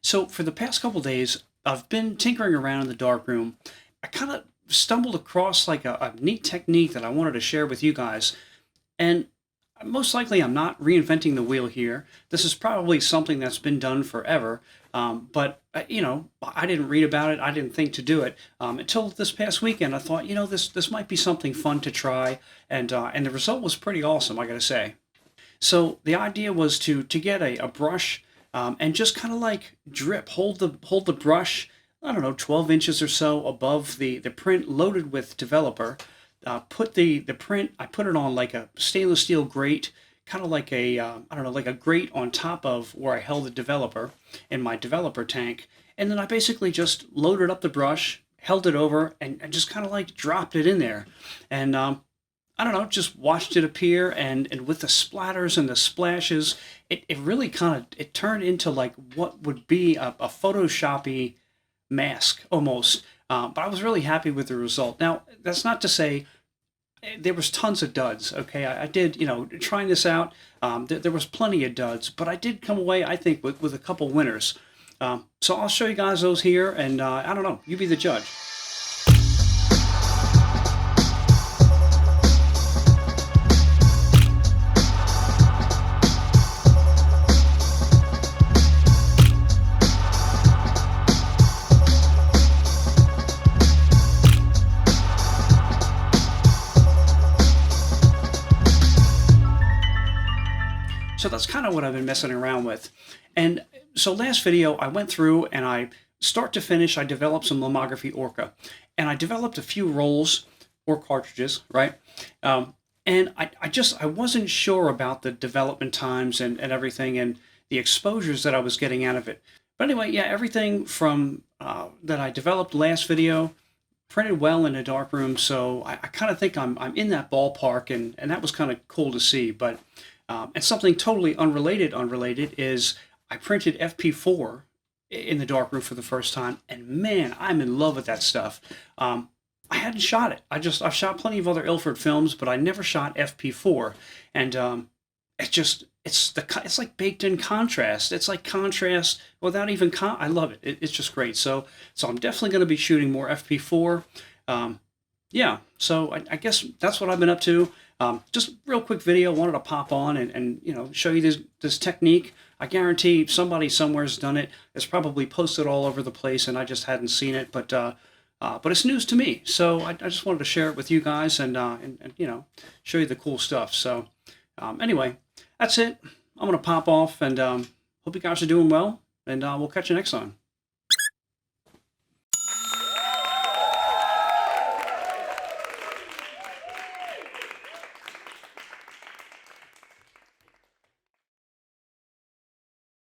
So for the past couple days, I've been tinkering around in the darkroom. I kind of stumbled across like a neat technique that I wanted to share with you guys. And most likely I'm not reinventing the wheel here. This is probably something that's been done forever. But I didn't read about it. I didn't think to do it until this past weekend. I thought, this might be something fun to try. And the result was pretty awesome, I gotta say. So the idea was to get a brush and just kind of like hold the brush, I don't know, 12 inches or so above the print loaded with developer. Put the print, I put it on like a stainless steel grate, kind of like I don't know, like a grate on top of where I held the developer in my developer tank. And then I basically just loaded up the brush, held it over, and just kind of like dropped it in there. And I don't know, just watched it appear, and with the splatters and the splashes, it really kind of, it turned into like what would be a Photoshoppy mask almost. But I was really happy with the result. Now, that's not to say there was tons of duds. Okay, I did, trying this out. There was plenty of duds, but I did come away, I think, with a couple winners. So I'll show you guys those here, and I don't know, you be the judge. So that's kind of what I've been messing around with. And so last video, I went through and start to finish, I developed some lomography orca. And I developed a few rolls or cartridges, right? And I wasn't sure about the development times and everything and the exposures that I was getting out of it. But anyway, yeah, everything from that I developed last video printed well in a darkroom. So I kind of think I'm in that ballpark, and that was kind of cool to see. But and something totally unrelated is I printed FP4 in the darkroom for the first time, and man, I'm in love with that stuff. I hadn't shot it. I've shot plenty of other Ilford films, but I never shot FP4, and it's like baked in contrast. It's like contrast without even I love it. It's just great. So I'm definitely going to be shooting more FP4. Yeah, so I guess that's what I've been up to. Just real quick video, wanted to pop on and show you this technique. I guarantee somebody somewhere's done it. It's probably posted all over the place, and I just hadn't seen it. But it's news to me, so I just wanted to share it with you guys and show you the cool stuff. So anyway, that's it. I'm gonna pop off, and hope you guys are doing well, and we'll catch you next time.